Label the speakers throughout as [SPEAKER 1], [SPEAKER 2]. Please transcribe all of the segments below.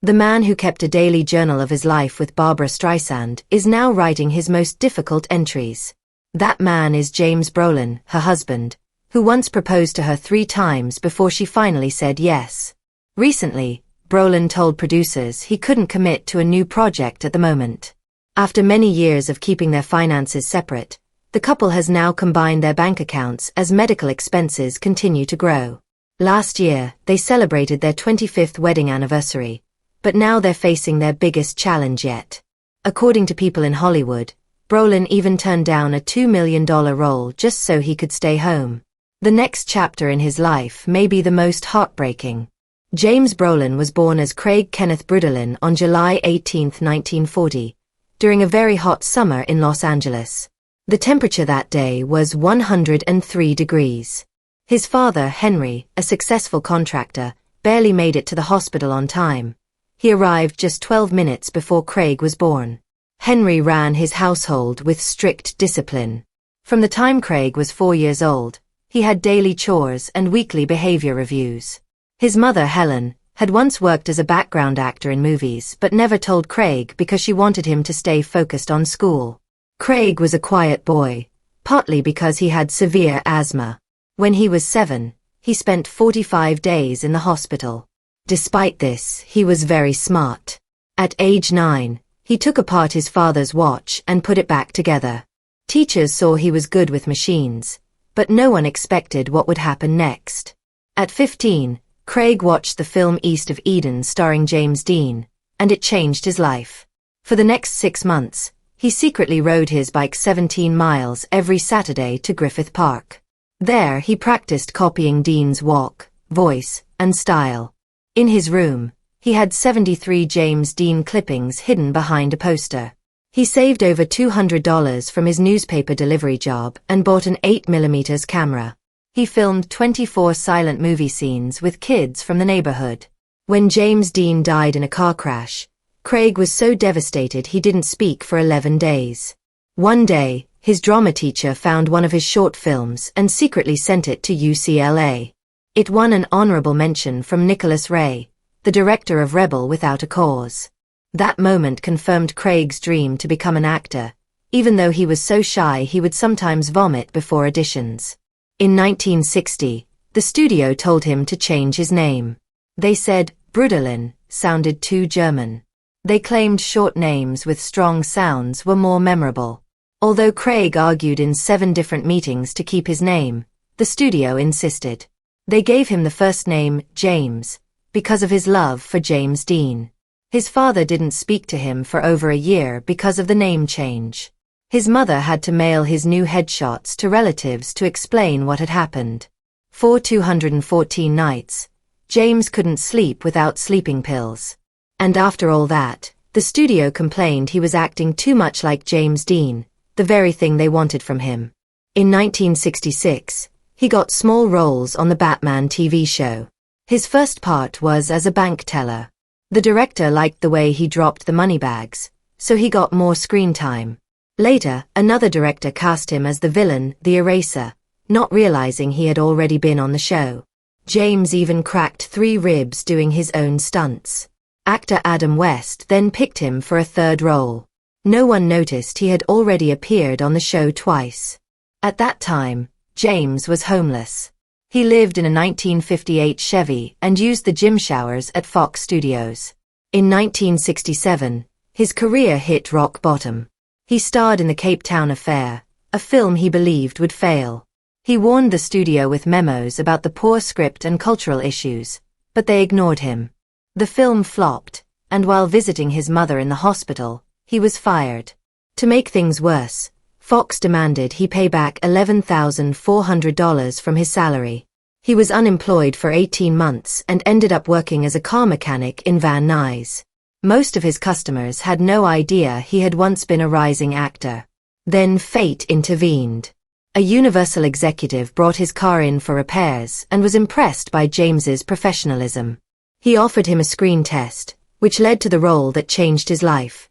[SPEAKER 1] The man who kept a daily journal of his life with Barbra Streisand is now writing his most difficult entries. That man is James Brolin, her husband, who once proposed to her 3 times before she finally said yes. Recently, Brolin told producers he couldn't commit to a new project at the moment. After many years of keeping their finances separate, the couple has now combined their bank accounts as medical expenses continue to grow. Last year, they celebrated their 25th wedding anniversary, but now they're facing their biggest challenge yet. According to people in Hollywood, Brolin even turned down a $2 million role just so he could stay home. The next chapter in his life may be the most heartbreaking. James Brolin was born as Craig Kenneth Brudolin on July 18, 1940, during a very hot summer in Los Angeles. The temperature that day was 103 degrees. His father, Henry, a successful contractor, barely made it to the hospital on time. He arrived just 12 minutes before Craig was born. Henry ran his household with strict discipline. From the time Craig was 4 years old, he had daily chores and weekly behavior reviews. His mother, Helen, had once worked as a background actor in movies but never told Craig because she wanted him to stay focused on school. Craig was a quiet boy, partly because he had severe asthma. When he was 7, he spent 45 days in the hospital. Despite this, he was very smart. At age 9, he took apart his father's watch and put it back together. Teachers saw he was good with machines, but no one expected what would happen next. At 15, Craig watched the film East of Eden starring James Dean, and it changed his life. For the next 6 months, he secretly rode his bike 17 miles every Saturday to Griffith Park. There, he practiced copying Dean's walk, voice, and style. In his room, he had 73 James Dean clippings hidden behind a poster. He saved over $200 from his newspaper delivery job and bought an 8mm camera. He filmed 24 silent movie scenes with kids from the neighborhood. When James Dean died in a car crash, Craig was so devastated he didn't speak for 11 days. One day, his drama teacher found one of his short films and secretly sent it to UCLA. It won an honorable mention from Nicholas Ray, the director of Rebel Without a Cause. That moment confirmed Craig's dream to become an actor, even though he was so shy he would sometimes vomit before auditions. In 1960, the studio told him to change his name. They said Brudolin sounded too German. They claimed short names with strong sounds were more memorable. Although Craig argued in 7 different meetings to keep his name, the studio insisted. They gave him the first name, James, because of his love for James Dean. His father didn't speak to him for over a year because of the name change. His mother had to mail his new headshots to relatives to explain what had happened. For 214 nights, James couldn't sleep without sleeping pills. And after all that, the studio complained he was acting too much like James Dean, the very thing they wanted from him. In 1966, he got small roles on the Batman TV show. His first part was as a bank teller. The director liked the way he dropped the money bags, so he got more screen time. Later, another director cast him as the villain, the Eraser, not realizing he had already been on the show. James even cracked 3 ribs doing his own stunts. Actor Adam West then picked him for a 3rd role. No one noticed he had already appeared on the show twice. At that time, James was homeless. He lived in a 1958 Chevy and used the gym showers at Fox Studios. In 1967, his career hit rock bottom. He starred in the Cape Town Affair, a film he believed would fail. He warned the studio with memos about the poor script and cultural issues, but they ignored him. The film flopped, and while visiting his mother in the hospital, he was fired. To make things worse, Fox demanded he pay back $11,400 from his salary. He was unemployed for 18 months and ended up working as a car mechanic in Van Nuys. Most of his customers had no idea he had once been a rising actor. Then fate intervened. A Universal executive brought his car in for repairs and was impressed by James's professionalism. He offered him a screen test, which led to the role that changed his life.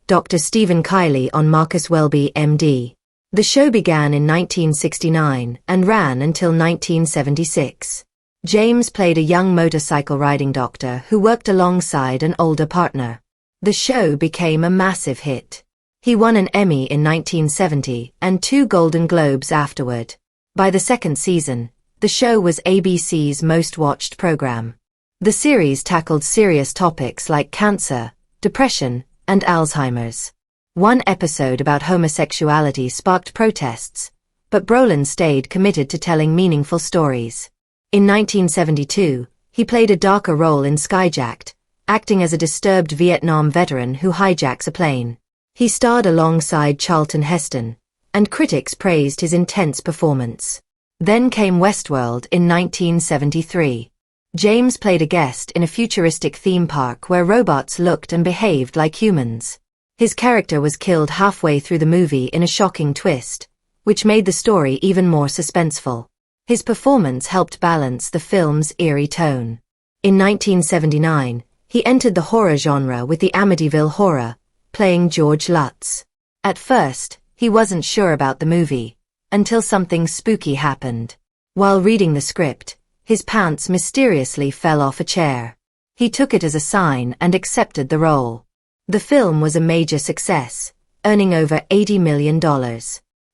[SPEAKER 1] Dr. Stephen Kiley on Marcus Welby, MD. The show began in 1969 and ran until 1976. James played a young motorcycle-riding doctor who worked alongside an older partner. The show became a massive hit. He won an Emmy in 1970 and 2 Golden Globes afterward. By the second season, the show was ABC's most-watched program. The series tackled serious topics like cancer, depression, and Alzheimer's. One episode about homosexuality sparked protests, but Brolin stayed committed to telling meaningful stories. In 1972, he played a darker role in Skyjacked, acting as a disturbed Vietnam veteran who hijacks a plane. He starred alongside Charlton Heston, and critics praised his intense performance. Then came Westworld in 1973. James played a guest in a futuristic theme park where robots looked and behaved like humans. His character was killed halfway through the movie in a shocking twist, which made the story even more suspenseful. His performance helped balance the film's eerie tone. In 1979, he entered the horror genre with the Amityville Horror, playing George Lutz. At first, he wasn't sure about the movie, until something spooky happened. While reading the script, his pants mysteriously fell off a chair. He took it as a sign and accepted the role. The film was a major success, earning over $80 million.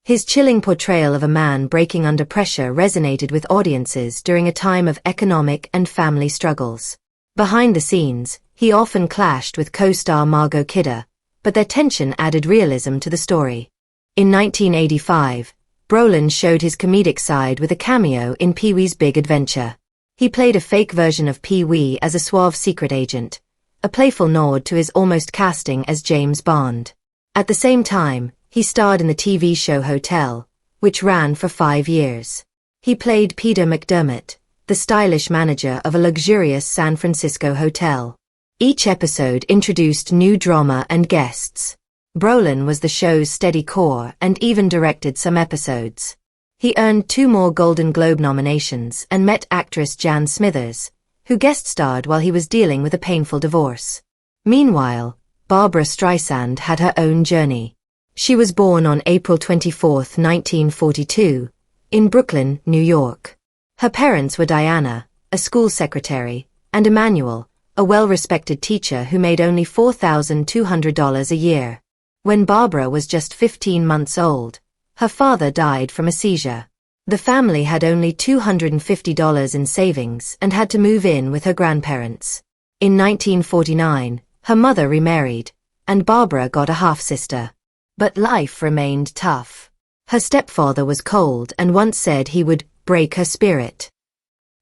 [SPEAKER 1] His chilling portrayal of a man breaking under pressure resonated with audiences during a time of economic and family struggles. Behind the scenes, he often clashed with co-star Margot Kidder, but their tension added realism to the story. In 1985, Brolin showed his comedic side with a cameo in Pee-wee's Big Adventure. He played a fake version of Pee-wee as a suave secret agent, a playful nod to his almost casting as James Bond. At the same time, he starred in the TV show Hotel, which ran for 5 years. He played Peter McDermott, the stylish manager of a luxurious San Francisco hotel. Each episode introduced new drama and guests. Brolin was the show's steady core and even directed some episodes. He earned 2 more Golden Globe nominations and met actress Jan Smithers, who guest-starred while he was dealing with a painful divorce. Meanwhile, Barbra Streisand had her own journey. She was born on April 24, 1942, in Brooklyn, New York. Her parents were Diana, a school secretary, and Emmanuel, a well-respected teacher who made only $4,200 a year. When Barbara was just 15 months old, her father died from a seizure. The family had only $250 in savings and had to move in with her grandparents. In 1949, her mother remarried, and Barbara got a half-sister. But life remained tough. Her stepfather was cold and once said he would break her spirit.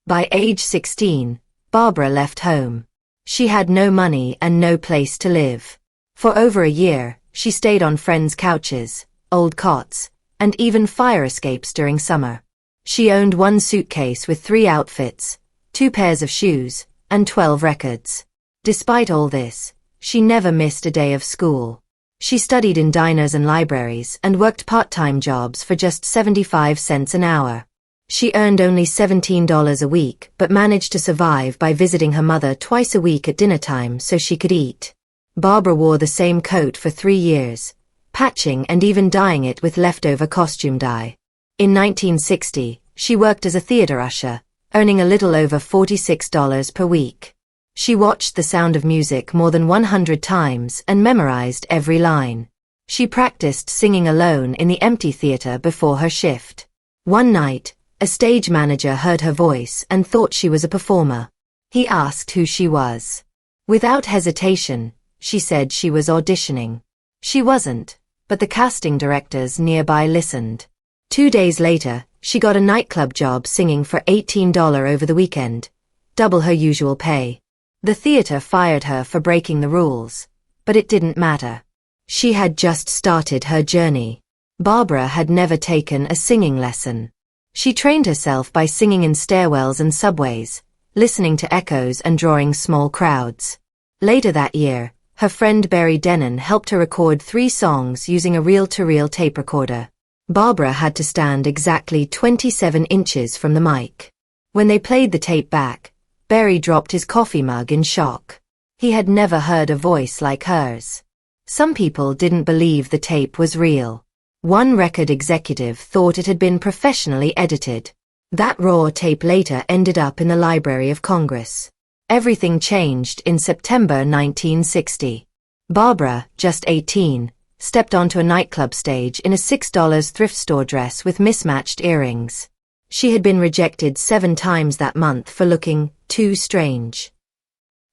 [SPEAKER 1] By age 16, Barbara left home. She had no money and no place to live. For over a year, she stayed on friends' couches, old cots, and even fire escapes during summer. She owned 1 suitcase with 3 outfits, 2 pairs of shoes, and 12 records. Despite all this, she never missed a day of school. She studied in diners and libraries and worked part-time jobs for just 75 cents an hour. She earned only $17 a week but managed to survive by visiting her mother twice a week at dinner time so she could eat. Barbara wore the same coat for 3 years, patching and even dyeing it with leftover costume dye. In 1960, she worked as a theater usher, earning a little over $46 per week. She watched The Sound of Music more than 100 times and memorized every line. She practiced singing alone in the empty theater before her shift. One night, a stage manager heard her voice and thought she was a performer. He asked who she was. Without hesitation, she said she was auditioning. She wasn't, but the casting directors nearby listened. 2 days later, she got a nightclub job singing for $18 over the weekend, double her usual pay. The theater fired her for breaking the rules, but it didn't matter. She had just started her journey. Barbara had never taken a singing lesson. She trained herself by singing in stairwells and subways, listening to echoes and drawing small crowds. Later that year, her friend Barry Denon helped her record 3 songs using a reel-to-reel tape recorder. Barbara had to stand exactly 27 inches from the mic. When they played the tape back, Barry dropped his coffee mug in shock. He had never heard a voice like hers. Some people didn't believe the tape was real. One record executive thought it had been professionally edited. That raw tape later ended up in the Library of Congress. Everything changed in September 1960. Barbra, just 18, stepped onto a nightclub stage in a $6 thrift store dress with mismatched earrings. She had been rejected 7 times that month for looking too strange.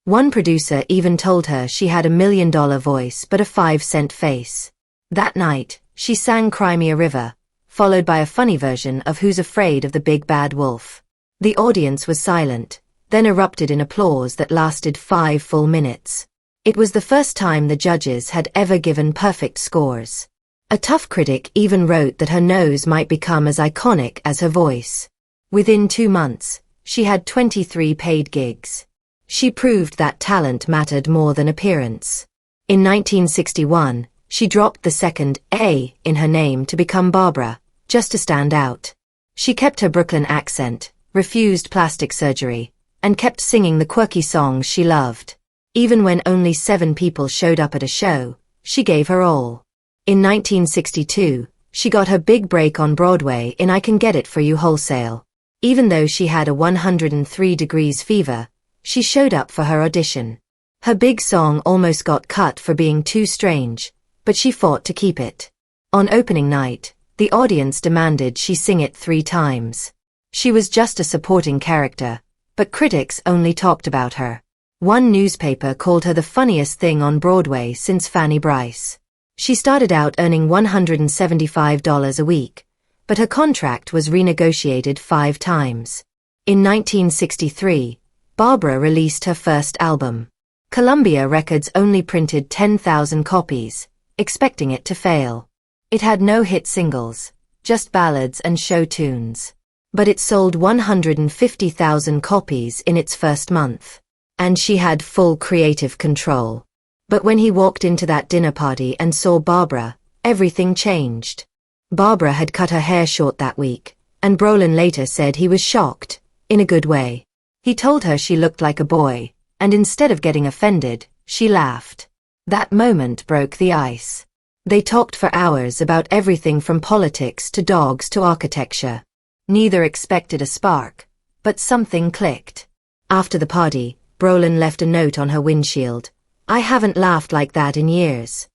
[SPEAKER 1] One producer even told her she had a $1 million voice but a 5-cent face. That night, she sang Cry Me a River, followed by a funny version of Who's Afraid of the Big Bad Wolf. The audience was silent, then erupted in applause that lasted 5 full minutes. It was the first time the judges had ever given perfect scores. A tough critic even wrote that her nose might become as iconic as her voice. Within 2 months, she had 23 paid gigs. She proved that talent mattered more than appearance. In 1961, she dropped the second A in her name to become Barbra, just to stand out. She kept her Brooklyn accent, refused plastic surgery, and kept singing the quirky songs she loved. Even when only 7 people showed up at a show, she gave her all. In 1962, she got her big break on Broadway in I Can Get It For You Wholesale. Even though she had a 103 degrees fever, she showed up for her audition. Her big song almost got cut for being too strange, but she fought to keep it. On opening night, the audience demanded she sing it 3 times. She was just a supporting character, but critics only talked about her. One newspaper called her the funniest thing on Broadway since Fanny Brice. She started out earning $175 a week, but her contract was renegotiated 5 times. In 1963, Barbra released her first album. Columbia Records only printed 10,000 copies, expecting it to fail. It had no hit singles, just ballads and show tunes. But it sold 150,000 copies in its first month. And she had full creative control. But when he walked into that dinner party and saw Barbra, everything changed. Barbra had cut her hair short that week, and Brolin later said he was shocked, in a good way. He told her she looked like a boy, and instead of getting offended, she laughed. That moment broke the ice. They talked for hours about everything from politics to dogs to architecture. Neither expected a spark, but something clicked. After the party, Brolin left a note on her windshield. I haven't laughed like that in years.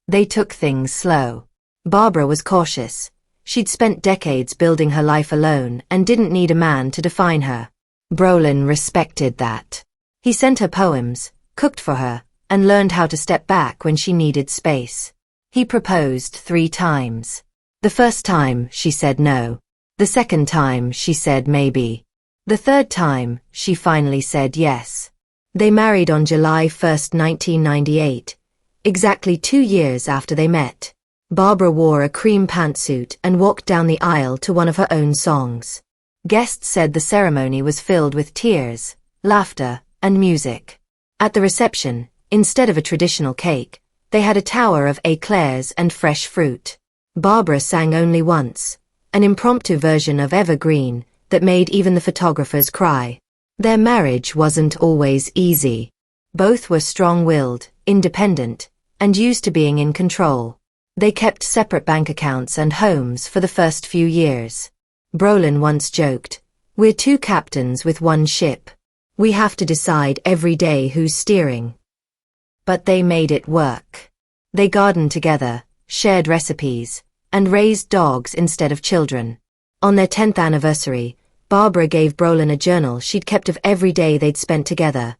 [SPEAKER 1] They took things slow. Barbra was cautious. She'd spent decades building her life alone and didn't need a man to define her. Brolin respected that. He sent her poems, cooked for her, and learned how to step back when she needed space. He proposed 3 times. The first time, she said no. The second time, she said maybe. The third time, she finally said yes. They married on July 1, 1998, exactly 2 years after they met. Barbra wore a cream pantsuit and walked down the aisle to one of her own songs. Guests said the ceremony was filled with tears, laughter, and music. At the reception, instead of a traditional cake, they had a tower of eclairs and fresh fruit. Barbra sang only once, an impromptu version of Evergreen that made even the photographers cry. Their marriage wasn't always easy. Both were strong-willed, independent, and used to being in control. They kept separate bank accounts and homes for the first few years. Brolin once joked, "We're 2 captains with 1 ship. We have to decide every day who's steering." But they made it work. They gardened together, shared recipes, and raised dogs instead of children. On their 10th anniversary, Barbra gave Brolin a journal she'd kept of every day they'd spent together.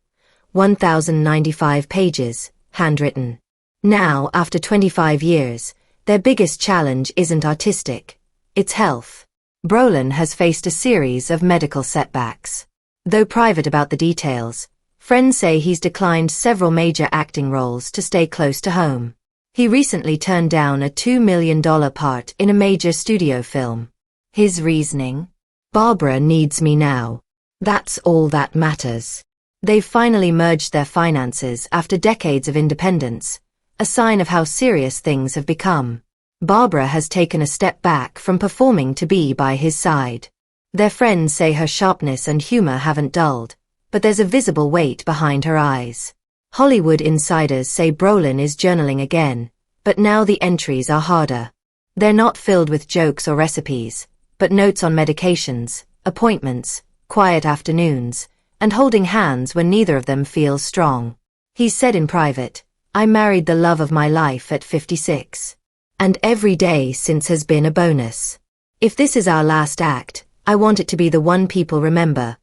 [SPEAKER 1] 1,095 pages, handwritten. Now, after 25 years, their biggest challenge isn't artistic, it's health. Brolin has faced a series of medical setbacks. Though private about the details, friends say he's declined several major acting roles to stay close to home. He recently turned down a $2 million part in a major studio film. His reasoning? Barbra needs me now. That's all that matters. They've finally merged their finances after decades of independence, a sign of how serious things have become. Barbra has taken a step back from performing to be by his side. Their friends say her sharpness and humor haven't dulled, but there's a visible weight behind her eyes. Hollywood insiders say Brolin is journaling again, but now the entries are harder. They're not filled with jokes or recipes, but notes on medications, appointments, quiet afternoons, and holding hands when neither of them feels strong. He said in private, "I married the love of my life at 56. And every day since has been a bonus. If this is our last act, I want it to be the one people remember.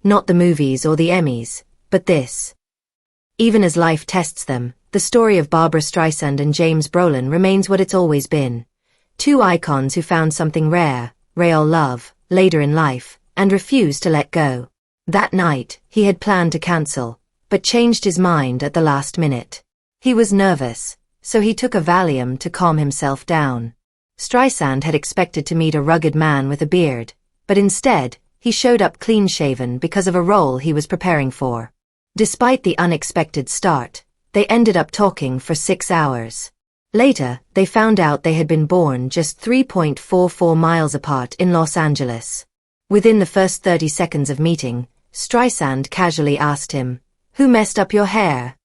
[SPEAKER 1] Not the movies or the Emmys, but this." Even as life tests them, the story of Barbra Streisand and James Brolin remains what it's always been. Two icons who found something rare, real love, later in life, and refused to let go. That night, he had planned to cancel, but changed his mind at the last minute. He was nervous, so he took a Valium to calm himself down. Streisand had expected to meet a rugged man with a beard, but instead, he showed up clean-shaven because of a role he was preparing for. Despite the unexpected start, they ended up talking for 6 hours. Later, they found out they had been born just 3.44 miles apart in Los Angeles. Within the first 30 seconds of meeting, Streisand casually asked him, "Who messed up your hair?"